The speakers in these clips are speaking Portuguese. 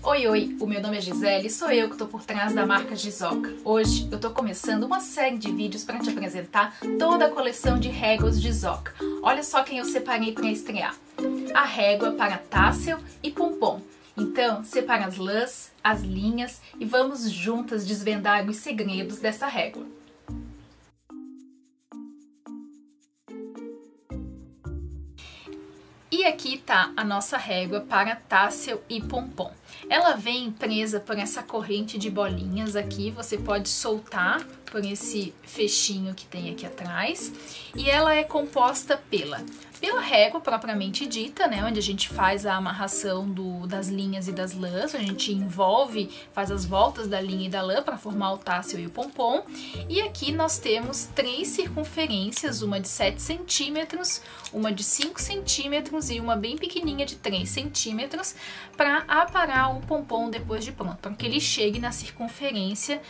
Oi, oi, o meu nome é Gisele, sou eu que estou por trás da marca Gizoca. Hoje eu estou começando uma série de vídeos para te apresentar toda a coleção de réguas Gizoca. Olha só quem eu separei para estrear. A régua para tassel e pompom. Então, separa as lãs, as linhas e vamos juntas desvendar os segredos dessa régua. E aqui tá a nossa régua para tassel e pompom. Ela vem presa por essa corrente de bolinhas aqui, você pode soltar por esse fechinho que tem aqui atrás. E ela é composta pela régua propriamente dita, né, onde a gente faz a amarração das linhas e das lãs, a gente envolve, faz as voltas da linha e da lã para formar o tassel e o pompom. E aqui nós temos 3 circunferências, uma de 7 centímetros, uma de 5 centímetros e uma bem pequenininha de 3 centímetros para aparar o pompom depois de pronto, para que ele chegue na circunferência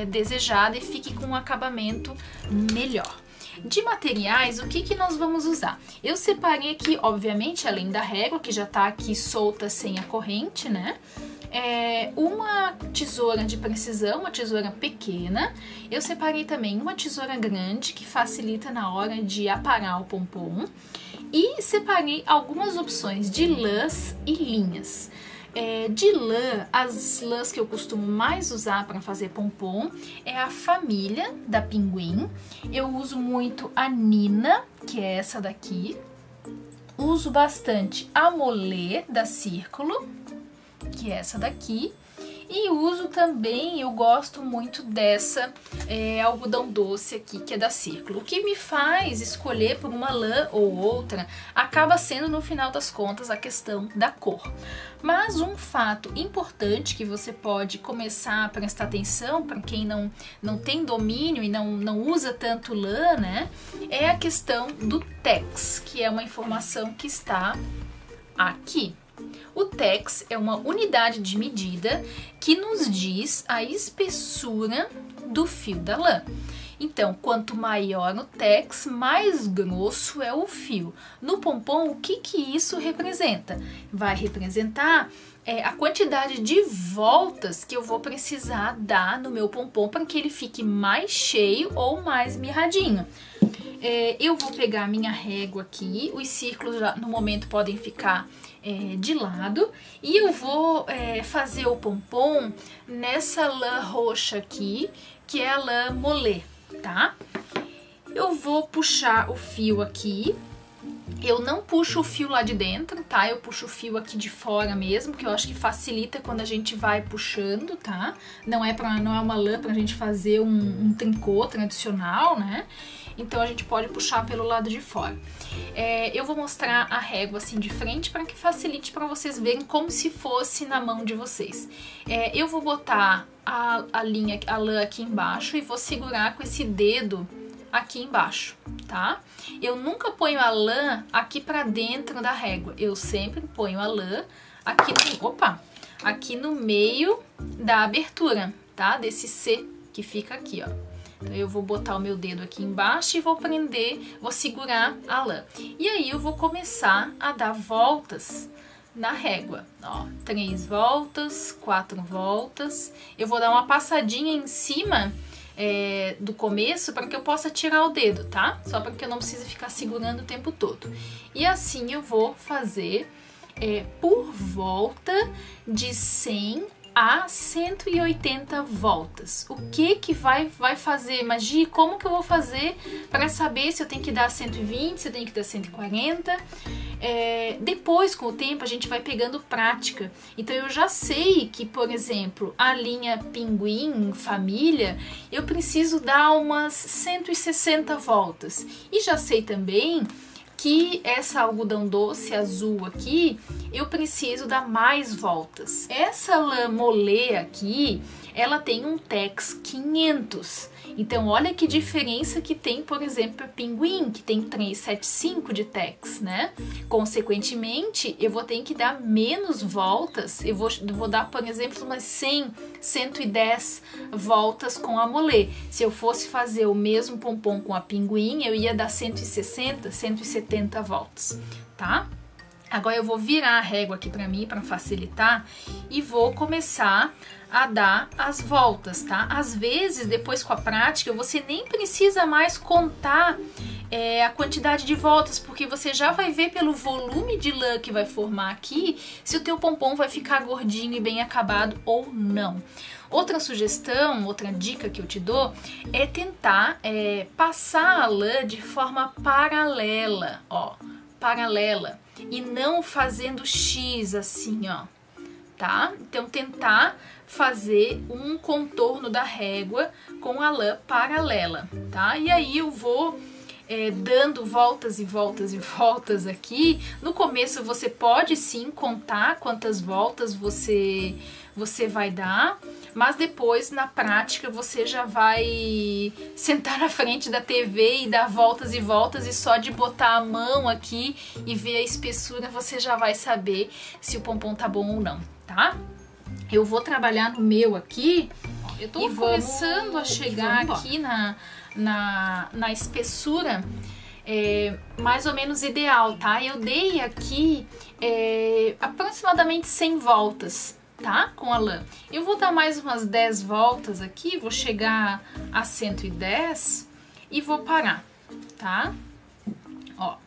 desejada e fique com um acabamento melhor. De materiais, o que nós vamos usar? Eu separei aqui, obviamente, além da régua, que já tá aqui solta sem a corrente, né? Uma tesoura de precisão, uma tesoura pequena. Eu separei também uma tesoura grande, que facilita na hora de aparar o pompom. E separei algumas opções de lãs e linhas. De lã, as lãs que eu costumo mais usar para fazer pompom é a família da Pinguim. Eu uso muito a Nina, que é essa daqui. Uso bastante a Molê da Círculo, que é essa daqui. E uso também, eu gosto muito dessa algodão doce aqui, que é da Círculo. O que me faz escolher por uma lã ou outra acaba sendo, no final das contas, a questão da cor. Mas um fato importante que você pode começar a prestar atenção, para quem não tem domínio e não usa tanto lã, né, é a questão do tex, que é uma informação que está aqui. O tex é uma unidade de medida que nos diz a espessura do fio da lã. Então, quanto maior o tex, mais grosso é o fio. No pompom, o que isso representa? Vai representar a quantidade de voltas que eu vou precisar dar no meu pompom para que ele fique mais cheio ou mais mirradinho. Eu vou pegar a minha régua aqui, os círculos já, no momento podem ficar de lado, e eu vou fazer o pompom nessa lã roxa aqui, que é a lã Molê, tá? Eu vou puxar o fio aqui. Eu não puxo o fio lá de dentro, tá? Eu puxo o fio aqui de fora mesmo, que eu acho que facilita quando a gente vai puxando, tá? Não é uma lã pra gente fazer um tricô tradicional, né? Então a gente pode puxar pelo lado de fora. Eu vou mostrar a régua assim de frente para que facilite para vocês verem como se fosse na mão de vocês. Eu vou botar a lã aqui embaixo e vou segurar com esse dedo aqui embaixo, tá? Eu nunca ponho a lã aqui pra dentro da régua, eu sempre ponho a lã aqui no meio da abertura, tá? Desse C que fica aqui, ó. Então eu vou botar o meu dedo aqui embaixo e vou prender, vou segurar a lã. E aí eu vou começar a dar voltas na régua, ó, 3 voltas, 4 voltas. Eu vou dar uma passadinha em cima do começo para que eu possa tirar o dedo, tá? Só para que eu não precise ficar segurando o tempo todo. E assim eu vou fazer por volta de 100 a 180 voltas. O que vai fazer, Magi? Como que eu vou fazer para saber se eu tenho que dar 120, se eu tenho que dar 140? Depois, com o tempo, a gente vai pegando prática. Então eu já sei que, por exemplo, a linha Pinguim, família, eu preciso dar umas 160 voltas. E já sei também que essa algodão doce azul aqui, eu preciso dar mais voltas. Essa lã Molê aqui, ela tem um tex 500. Então, olha que diferença que tem, por exemplo, a Pinguim, que tem 375 de tex, né? Consequentemente, eu vou ter que dar menos voltas, eu vou dar, por exemplo, umas 100, 110 voltas com a Molê. Se eu fosse fazer o mesmo pompom com a Pinguim, eu ia dar 160, 170 voltas, tá? Agora eu vou virar a régua aqui pra mim, pra facilitar, e vou começar a dar as voltas, tá? Às vezes, depois com a prática, você nem precisa mais contar a quantidade de voltas, porque você já vai ver pelo volume de lã que vai formar aqui, se o teu pompom vai ficar gordinho e bem acabado ou não. Outra sugestão, outra dica que eu te dou é tentar passar a lã de forma paralela, ó, paralela, e não fazendo X assim, ó, tá? Então tentar fazer um contorno da régua com a lã paralela, tá? E aí eu vou dando voltas e voltas e voltas aqui. No começo você pode sim contar quantas voltas você vai dar, mas depois na prática você já vai sentar na frente da TV e dar voltas e voltas, e só de botar a mão aqui e ver a espessura você já vai saber se o pompom tá bom ou não, tá? Eu vou trabalhar no meu aqui e começando a chegar aqui na espessura mais ou menos ideal, tá? Eu dei aqui aproximadamente 100 voltas, tá? Com a lã. Eu vou dar mais umas 10 voltas aqui, vou chegar a 110 e vou parar, tá? Ó,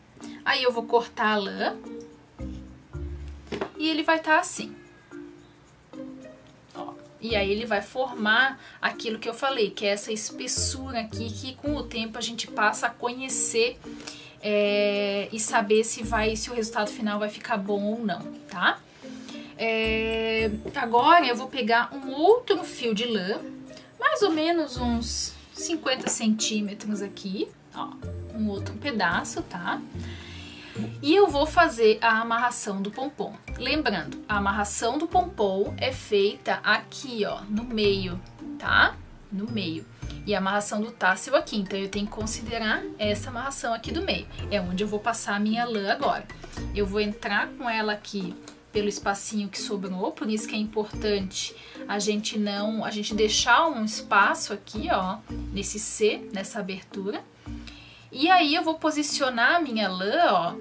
aí eu vou cortar a lã e ele vai estar assim. E aí ele vai formar aquilo que eu falei, que é essa espessura aqui, que com o tempo a gente passa a conhecer e saber se o resultado final vai ficar bom ou não, tá? Agora eu vou pegar um outro fio de lã, mais ou menos uns 50 centímetros aqui, ó, um outro pedaço, tá? E eu vou fazer a amarração do pompom. Lembrando, a amarração do pompom é feita aqui, ó, no meio, tá? No meio. E a amarração do tassel aqui, então eu tenho que considerar essa amarração aqui do meio. É onde eu vou passar a minha lã agora. Eu vou entrar com ela aqui pelo espacinho que sobrou, por isso que é importante a gente deixar um espaço aqui, ó, nesse C, nessa abertura. E aí eu vou posicionar a minha lã, ó,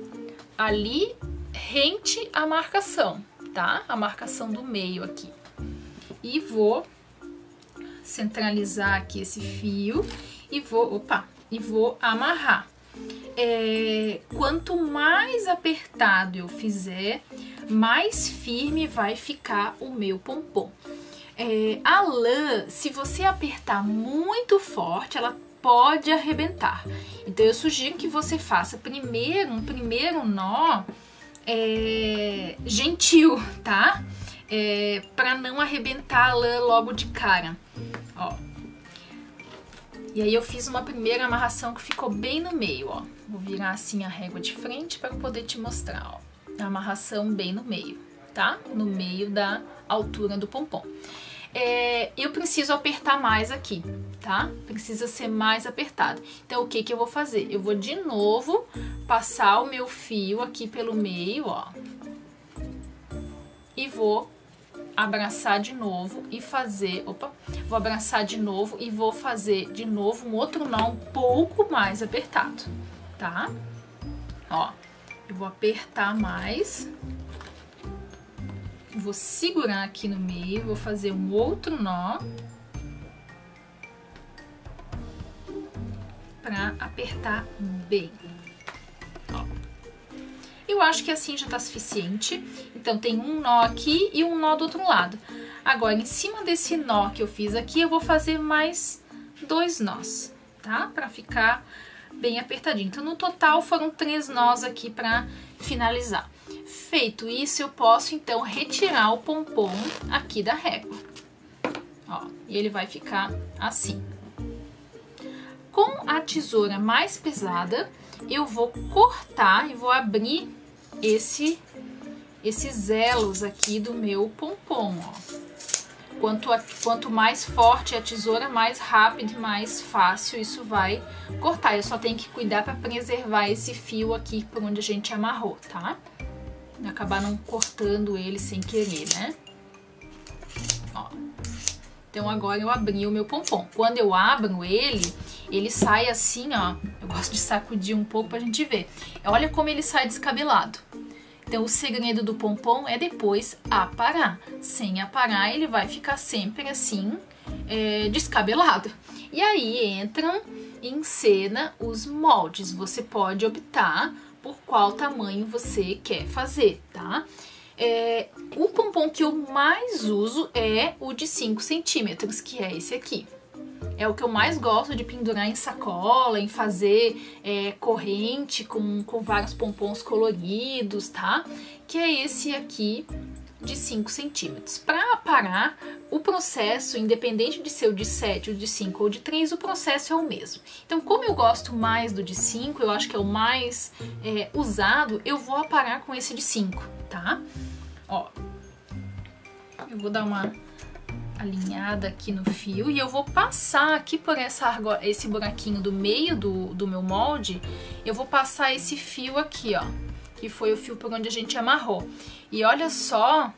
ali rente à marcação, tá? A marcação do meio aqui. E vou centralizar aqui esse fio e vou amarrar. Quanto mais apertado eu fizer, mais firme vai ficar o meu pompom. A lã, se você apertar muito forte, ela pode arrebentar. Então eu sugiro que você faça um primeiro nó gentil, tá? Para não arrebentar a lã logo de cara, ó. E aí eu fiz uma primeira amarração que ficou bem no meio, ó. Vou virar assim a régua de frente para poder te mostrar, ó. A amarração bem no meio, tá? No meio da altura do pompom. Eu preciso apertar mais aqui, tá? Precisa ser mais apertado. Então, o que eu vou fazer? Eu vou de novo passar o meu fio aqui pelo meio, ó. E vou abraçar de novo e fazer... vou abraçar de novo e vou fazer de novo um outro nó um pouco mais apertado, tá? Ó, eu vou apertar mais... Vou segurar aqui no meio, vou fazer um outro nó para apertar bem. Ó. Eu acho que assim já tá suficiente. Então tem um nó aqui e um nó do outro lado. Agora, em cima desse nó que eu fiz aqui, eu vou fazer mais 2 nós, tá? Para ficar bem apertadinho. Então, no total, foram 3 nós aqui para finalizar. Feito isso, eu posso, então, retirar o pompom aqui da régua. Ó, e ele vai ficar assim. Com a tesoura mais pesada, eu vou cortar e vou abrir esses elos aqui do meu pompom, ó. Quanto mais forte a tesoura, mais rápido e mais fácil isso vai cortar. Eu só tenho que cuidar para preservar esse fio aqui por onde a gente amarrou, tá? Acabar não cortando ele sem querer, né? Ó. Então agora eu abri o meu pompom. Quando eu abro ele sai assim, ó. Eu gosto de sacudir um pouco pra gente ver. Olha como ele sai descabelado. Então o segredo do pompom é depois aparar. Sem aparar ele vai ficar sempre assim, descabelado. E aí entram em cena os moldes. Você pode optar por qual tamanho você quer fazer, tá? O pompom que eu mais uso é o de 5 centímetros, que é esse aqui. É o que eu mais gosto de pendurar em sacola, em fazer corrente com vários pompons coloridos, tá? Que é esse aqui de 5 centímetros. Para aparar, o processo, independente de ser o de 7, o de 5 ou de 3, o processo é o mesmo. Então, como eu gosto mais do de 5, eu acho que é o mais usado, eu vou aparar com esse de 5, tá? Ó, eu vou dar uma alinhada aqui no fio e eu vou passar aqui por esse buraquinho do meio do meu molde, eu vou passar esse fio aqui, ó, que foi o fio por onde a gente amarrou. E olha só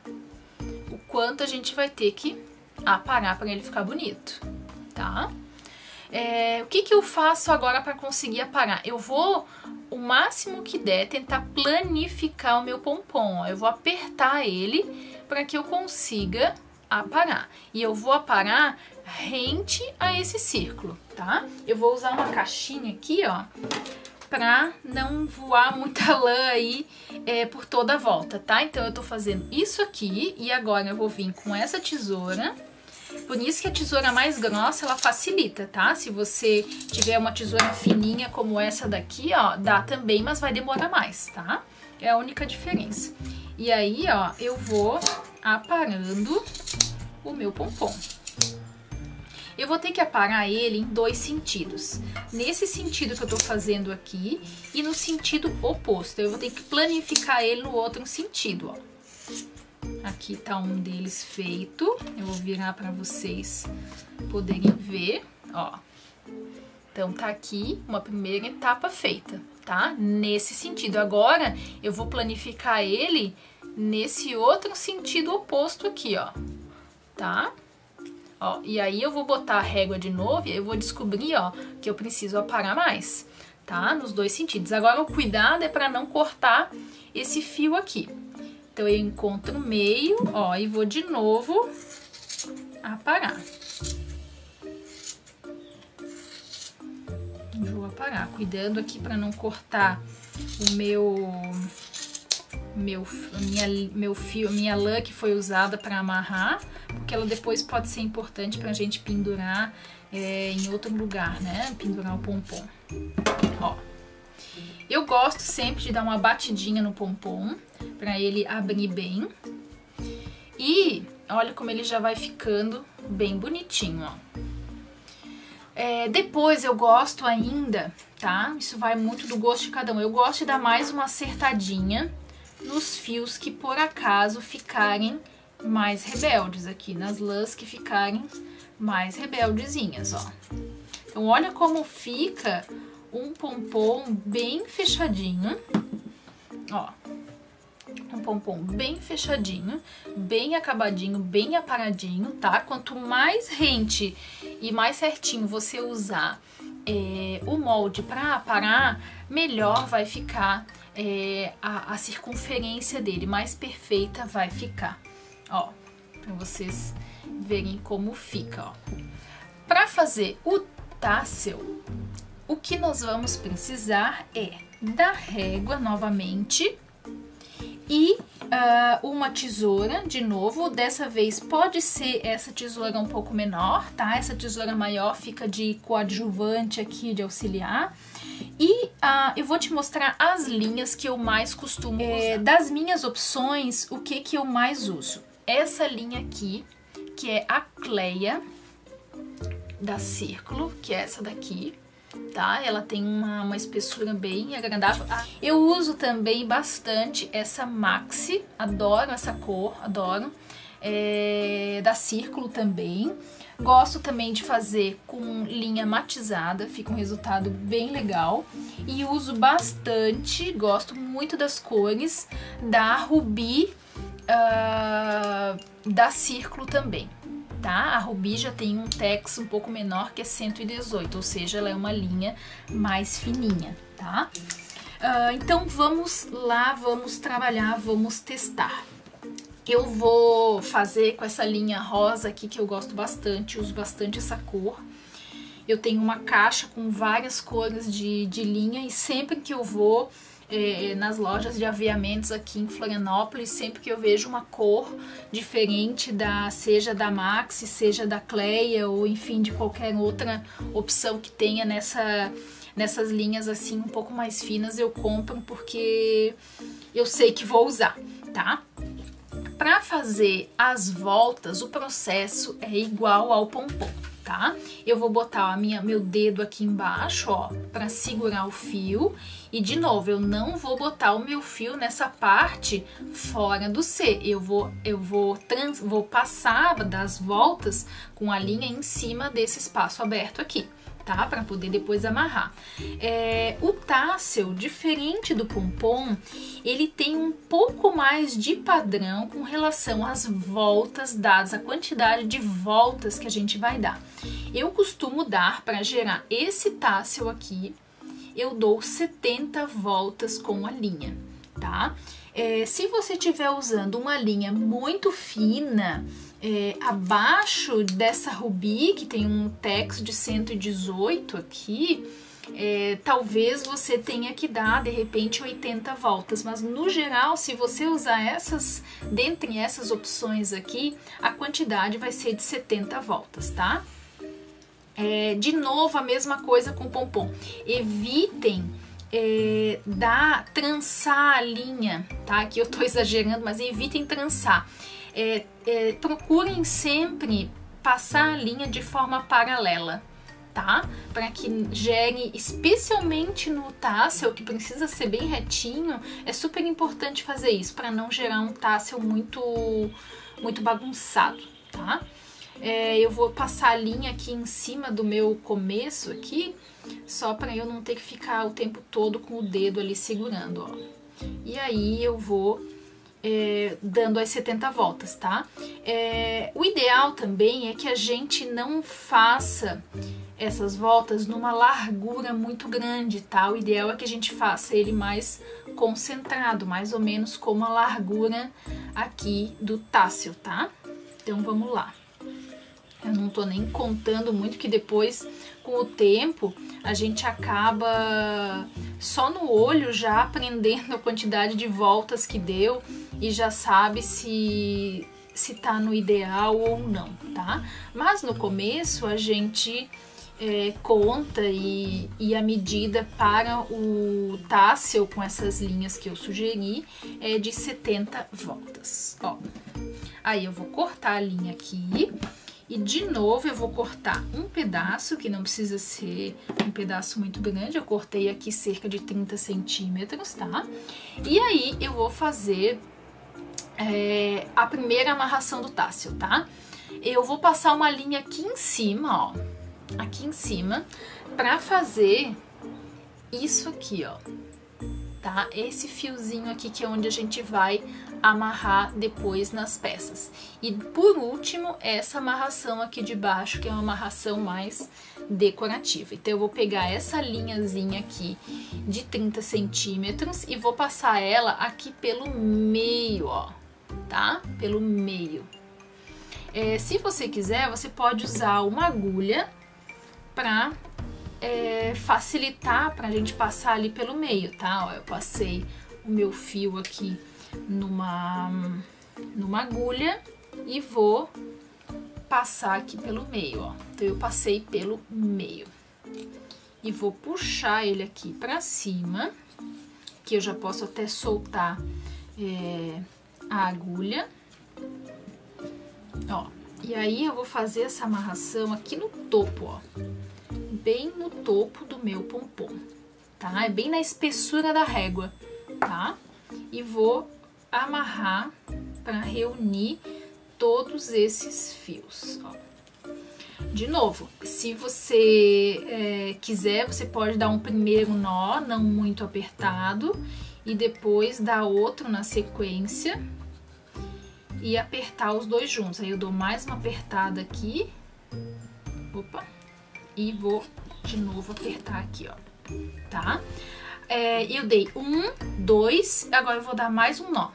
o quanto a gente vai ter que aparar para ele ficar bonito, tá? O que eu faço agora para conseguir aparar? Eu vou, o máximo que der, tentar planificar o meu pompom, ó. Eu vou apertar ele para que eu consiga aparar. E eu vou aparar rente a esse círculo, tá? Eu vou usar uma caixinha aqui, ó, pra não voar muita lã aí por toda a volta, tá? Então eu tô fazendo isso aqui e agora eu vou vir com essa tesoura. Por isso que a tesoura mais grossa, ela facilita, tá? Se você tiver uma tesoura fininha como essa daqui, ó, dá também, mas vai demorar mais, tá? É a única diferença. E aí, ó, eu vou aparando o meu pompom. Eu vou ter que aparar ele em 2 sentidos. Nesse sentido que eu tô fazendo aqui e no sentido oposto. Eu vou ter que planificar ele no outro sentido, ó. Aqui tá um deles feito. Eu vou virar para vocês poderem ver, ó. Então tá aqui uma primeira etapa feita, tá? Nesse sentido. Agora eu vou planificar ele nesse outro sentido oposto aqui, ó. Tá? Ó, e aí eu vou botar a régua de novo e eu vou descobrir, ó, que eu preciso aparar mais, tá? Nos 2 sentidos. Agora o cuidado é para não cortar esse fio aqui. Então eu encontro o meio, ó, e vou de novo aparar. Vou aparar, cuidando aqui para não cortar o minha lã que foi usada para amarrar, porque ela depois pode ser importante pra gente pendurar em outro lugar, né? Pendurar o pompom. Ó, eu gosto sempre de dar uma batidinha no pompom para ele abrir bem. E olha como ele já vai ficando bem bonitinho, ó. Depois eu gosto ainda, tá? Isso vai muito do gosto de cada um. Eu gosto de dar mais uma acertadinha nos fios que por acaso ficarem mais rebeldes aqui, nas lãs que ficarem mais rebeldezinhas, ó. Então olha como fica um pompom bem fechadinho, ó. Um pompom bem fechadinho, bem acabadinho, bem aparadinho, tá? Quanto mais rente e mais certinho você usar o molde para aparar, melhor vai ficar a circunferência dele, mais perfeita vai ficar, ó, para vocês verem como fica, ó. Para fazer o tassel, o que nós vamos precisar é da régua novamente e uma tesoura, de novo, dessa vez pode ser essa tesoura um pouco menor, tá? Essa tesoura maior fica de coadjuvante aqui, de auxiliar. E eu vou te mostrar as linhas que eu mais costumo usar. Das minhas opções, o que eu mais uso? Essa linha aqui, que é a Cleia, da Círculo, que é essa daqui, tá? Ela tem uma espessura bem agradável. Eu uso também bastante essa Maxi, adoro essa cor, adoro. Da Círculo também. Gosto também de fazer com linha matizada, fica um resultado bem legal. E uso bastante, gosto muito das cores da Rubi, da Círculo também. Tá? A Rubi já tem um tex um pouco menor, que é 118, ou seja, ela é uma linha mais fininha, tá? Então vamos lá, vamos trabalhar, vamos testar. Eu vou fazer com essa linha rosa aqui que eu gosto bastante, uso bastante essa cor. Eu tenho uma caixa com várias cores de linha e sempre que eu vou nas lojas de aviamentos aqui em Florianópolis, sempre que eu vejo uma cor diferente, seja da Maxi, seja da Cleia ou enfim de qualquer outra opção que tenha nessas linhas assim um pouco mais finas, eu compro porque eu sei que vou usar, tá? Para fazer as voltas, o processo é igual ao pompom, tá? Eu vou botar meu dedo aqui embaixo, ó, para segurar o fio. E de novo, eu não vou botar o meu fio nessa parte fora do C. Eu vou passar das voltas com a linha em cima desse espaço aberto aqui, tá? Para poder depois amarrar. O tassel, diferente do pompom, ele tem um pouco mais de padrão com relação às voltas dadas, a quantidade de voltas que a gente vai dar. Eu costumo dar, para gerar esse tassel aqui, eu dou 70 voltas com a linha, tá? Se você estiver usando uma linha muito fina, abaixo dessa Rubi, que tem um tex de 118 aqui, talvez você tenha que dar, de repente, 80 voltas. Mas, no geral, se você usar dentre essas opções aqui, a quantidade vai ser de 70 voltas, tá? De novo, a mesma coisa com o pompom. Evitem trançar a linha, tá? Aqui eu tô exagerando, mas evitem trançar. Procurem sempre passar a linha de forma paralela, tá? Para que gere, especialmente no tassel, que precisa ser bem retinho, é super importante fazer isso, para não gerar um tassel muito bagunçado, tá? Eu vou passar a linha aqui em cima do meu começo aqui, só para eu não ter que ficar o tempo todo com o dedo ali segurando, ó. E aí eu vou dando as 70 voltas, tá? O ideal também é que a gente não faça essas voltas numa largura muito grande, tá? O ideal é que a gente faça ele mais concentrado, mais ou menos como a largura aqui do tassel, tá? Então vamos lá. Eu não tô nem contando muito, que depois, com o tempo, a gente acaba só no olho já aprendendo a quantidade de voltas que deu e já sabe se tá no ideal ou não, tá? Mas no começo a gente conta e a medida para o tassel com essas linhas que eu sugeri é de 70 voltas, ó. Aí eu vou cortar a linha aqui. E de novo eu vou cortar um pedaço, que não precisa ser um pedaço muito grande, eu cortei aqui cerca de 30 centímetros, tá? E aí eu vou fazer a primeira amarração do tassel, tá? Eu vou passar uma linha aqui em cima, ó, aqui em cima, pra fazer isso aqui, ó, tá? Esse fiozinho aqui que é onde a gente vai amarrar depois nas peças. E por último, essa amarração aqui de baixo, que é uma amarração mais decorativa. Então eu vou pegar essa linhazinha aqui de 30 centímetros e vou passar ela aqui pelo meio, ó, tá? Pelo meio. Se você quiser, você pode usar uma agulha pra facilitar pra gente passar ali pelo meio, tá? Ó, eu passei o meu fio aqui numa agulha e vou passar aqui pelo meio, ó. Então eu passei pelo meio e vou puxar ele aqui pra cima, que eu já posso até soltar a agulha, ó. E aí eu vou fazer essa amarração aqui no topo, ó, bem no topo do meu pompom, tá? É bem na espessura da régua, tá? E vou amarrar para reunir todos esses fios, ó. De novo, se você quiser, você pode dar um primeiro nó, não muito apertado, e depois dar outro na sequência e apertar os dois juntos. Aí eu dou mais uma apertada aqui, opa, e vou de novo apertar aqui, ó, tá? eu dei 1, 2, agora eu vou dar mais um nó.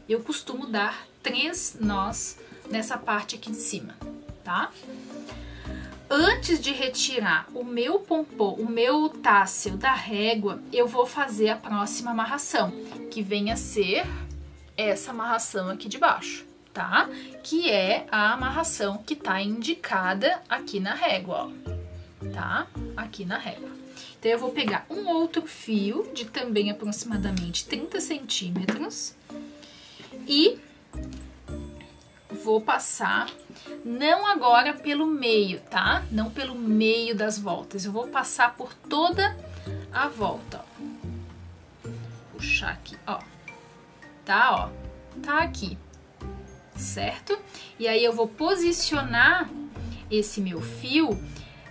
Eu costumo dar 3 nós nessa parte aqui de cima, tá? Antes de retirar o meu pompom, o meu tassel da régua, eu vou fazer a próxima amarração, que vem a ser essa amarração aqui de baixo, tá? Que é a amarração que tá indicada aqui na régua, ó, tá? Aqui na régua. Então, eu vou pegar um outro fio de também aproximadamente 30 centímetros e vou passar, não agora pelo meio, tá? Não pelo meio das voltas, eu vou passar por toda a volta, ó. Puxar aqui, ó. Tá, ó. Tá aqui, certo? E aí eu vou posicionar esse meu fio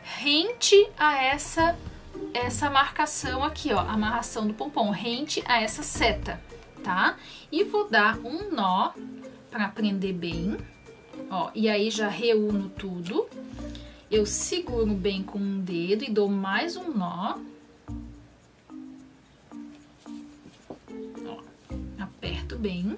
rente a essa marcação aqui, ó, amarração do pompom, rente a essa seta, tá? E vou dar um nó para prender bem, ó, e aí já reúno tudo. Eu seguro bem com um dedo e dou mais um nó. Ó, aperto bem.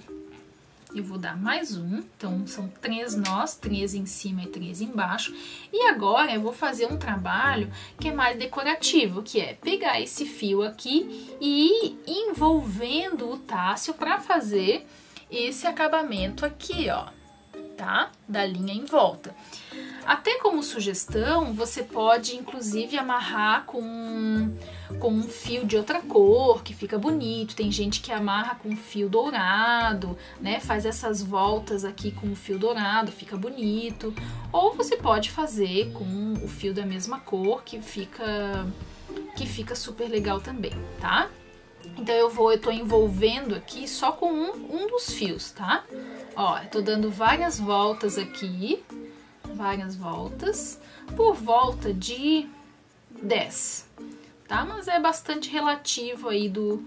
Eu vou dar mais um, então são 3 nós, 3 em cima e 3 embaixo. E agora eu vou fazer um trabalho que é mais decorativo, que é pegar esse fio aqui e ir envolvendo o tassel para fazer esse acabamento aqui, ó, tá? Da linha em volta. Até como sugestão, você pode inclusive amarrar com um fio de outra cor, que fica bonito. Tem gente que amarra com fio dourado, né? Faz essas voltas aqui com o fio dourado, fica bonito. Ou você pode fazer com o fio da mesma cor, que fica super legal também, tá? Então eu tô envolvendo aqui só com um dos fios, tá? Ó, eu tô dando várias voltas aqui, várias voltas, por volta de 10, tá? Mas é bastante relativo aí do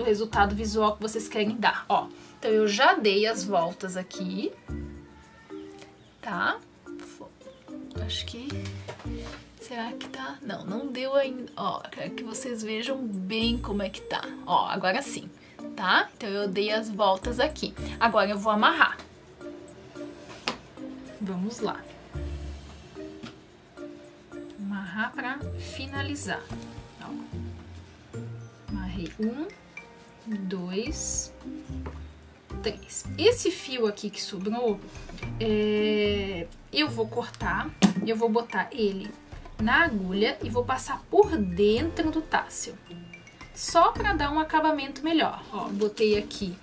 resultado visual que vocês querem dar, ó. Então eu já dei as voltas aqui, tá? Acho que... Será que tá? Não, não deu ainda. Ó, quero que vocês vejam bem como é que tá. Ó, agora sim, tá? Então eu dei as voltas aqui. Agora eu vou amarrar. Vamos lá. Amarrar pra finalizar. Ó. Amarrei 1, 2, 3. Esse fio aqui que sobrou, eu vou cortar, eu vou botar ele na agulha e vou passar por dentro do tassel, só para dar um acabamento melhor. Ó, botei aqui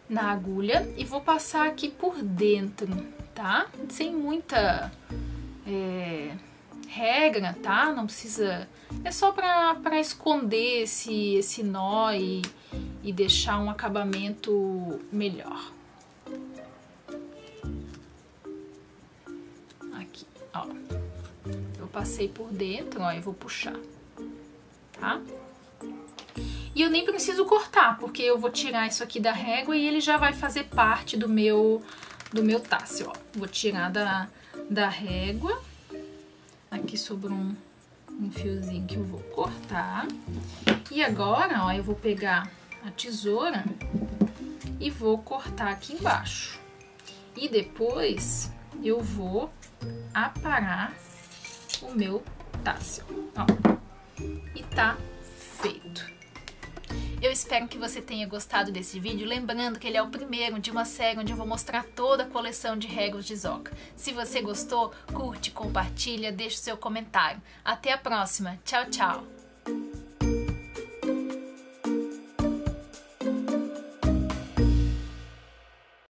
na agulha e vou passar aqui por dentro, tá? Sem muita regra, tá? Não precisa... É só para esconder esse nó e deixar um acabamento melhor. Aqui, ó. Eu passei por dentro, ó, e vou puxar, tá? E eu nem preciso cortar, porque eu vou tirar isso aqui da régua e ele já vai fazer parte do meu tassel, ó. Vou tirar da régua. Aqui sobrou um fiozinho que eu vou cortar. E agora, ó, eu vou pegar a tesoura e vou cortar aqui embaixo. E depois eu vou aparar o meu tassel, ó, e tá feito. Eu espero que você tenha gostado desse vídeo, lembrando que ele é o primeiro de uma série onde eu vou mostrar toda a coleção de réguas de Zoca. Se você gostou, curte, compartilha, deixe o seu comentário. Até a próxima. Tchau, tchau!